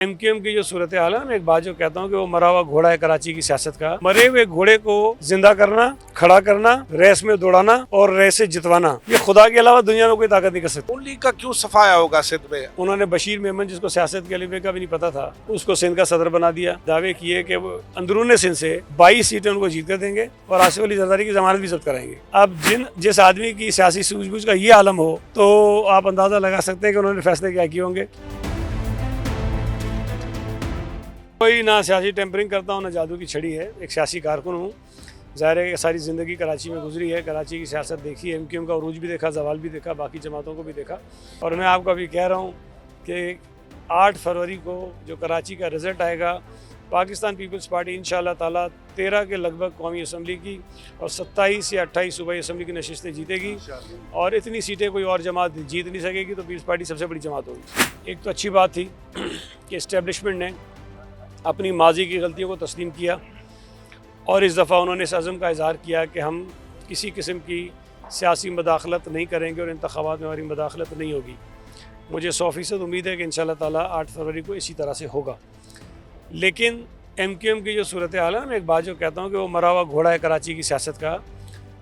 MQM की जो सूरत हाल है, मैं एक बात जो कहता हूँ कि वो मरा हुआ घोड़ा है कराची की सियासत का। मरे हुए घोड़े को जिंदा करना, खड़ा करना, रेस में दौड़ाना और रेस से जितवाना, ये खुदा के अलावा दुनिया में कोई ताकत नहीं कर सकती। नून लीग का क्यों सफाया होगा सिंध में? उन्होंने बशीर मेमन, जिसको सियासत के अलीबे का भी नहीं पता था, उसको सिंध का सदर बना दिया। दावे किए कि वो अंदरून सिंध से 22 सीटें उनको जीत कर देंगे और आसिफ अली जरदारी की जमानत भी जब्त कराएंगे। अब जिस आदमी की सियासी सूझबूझ का ये आलम हो, तो आप अंदाजा लगा सकते हैं कि उन्होंने फैसले क्या किए होंगे। कोई ना सियासी टेम्परिंग करता हूँ, ना जादू की छड़ी है। एक सियासी कारकुन हूँ। ज़ाहिर है कि सारी ज़िंदगी कराची में गुजरी है, कराची की सियासत देखी है, MQM का उरूज भी देखा, जवाल भी देखा, बाकी जमातों को भी देखा। और मैं आपको अभी कह रहा हूँ कि 8 फरवरी को जो कराची का रिज़ल्ट आएगा, पाकिस्तान पीपल्स पार्टी इंशाअल्लाह ताला 13 के लगभग कौमी असम्बली की और 27 या 28 सूबाई असम्बली की नशिस्तें जीतेगी और इतनी सीटें कोई और जमात जीत नहीं सकेगी, तो पीपल्स पार्टी सबसे बड़ी जमात होगी। एक तो अच्छी बात थी कि इस्टेब्लिशमेंट ने अपनी माजी की गलतियों को तस्लीम किया और इस दफ़ा उन्होंने इस अज़म का इज़हार किया कि हम किसी किस्म की सियासी मदाखलत नहीं करेंगे और इंतखाबात में हमारी मदाखलत नहीं होगी। मुझे 100% उम्मीद है कि इंशाअल्लाह ताला 8 फरवरी को इसी तरह से होगा। लेकिन MQM की जो सूरत हाल है, मैं एक बात जो कहता हूँ कि वो मरा हुआ घोड़ा है कराची की सियासत का।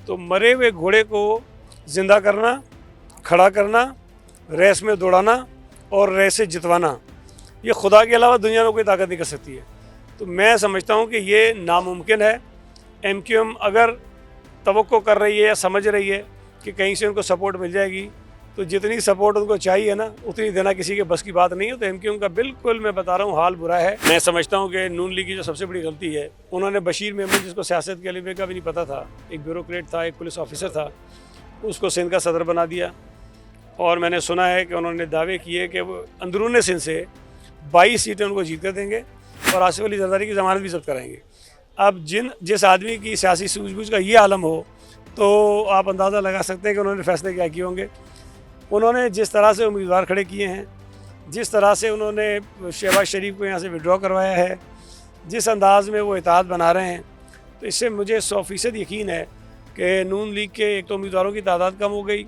तो मरे हुए घोड़े को ज़िंदा करना, खड़ा करना, रेस में दौड़ाना और रेस से जितवाना, ये खुदा के अलावा दुनिया में कोई ताकत नहीं कर सकती है। तो मैं समझता हूँ कि ये नामुमकिन है। MQM अगर तवक्को कर रही है या समझ रही है कि कहीं से उनको सपोर्ट मिल जाएगी, तो जितनी सपोर्ट उनको चाहिए ना, उतनी देना किसी के बस की बात नहीं है। तो MQM का बिल्कुल मैं बता रहा हूँ हाल बुरा है। मैं समझता हूँ कि नून लीग की जो सबसे बड़ी गलती है, उन्होंने बशीर मेमन, जिसको सियासत के अलीबे का भी नहीं पता था, एक ब्यूरोक्रेट था, एक पुलिस ऑफिसर था, उसको सिंध का सदर बना दिया। और मैंने सुना है कि उन्होंने दावे किए कि वो अंदरून सिंध से 22 सीटें उनको जीत कर देंगे और आसिफ अली जरदारी की जमानत भी जब्त कराएंगे। अब जिस आदमी की सियासी सूझबूझ का ये आलम हो, तो आप अंदाज़ा लगा सकते हैं कि उन्होंने फैसले क्या किए होंगे। उन्होंने जिस तरह से उम्मीदवार खड़े किए हैं, जिस तरह से उन्होंने शहबाज शरीफ को यहाँ से विड्रॉ करवाया है, जिस अंदाज़ में वो इत्तेहाद बना रहे हैं, तो इससे मुझे 100% यकीन है कि नून लीग के एक तो उम्मीदवारों की तादाद कम हो गई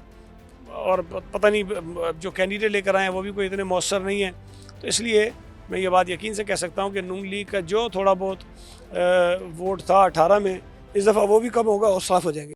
और पता नहीं जो कैंडिडेट लेकर आए हैं वो भी कोई इतने मौसर नहीं है। तो इसलिए मैं ये बात यकीन से कह सकता हूँ कि नून लीग का जो थोड़ा बहुत वोट था 18 में, इस दफ़ा वो भी कम होगा और साफ़ हो जाएंगे।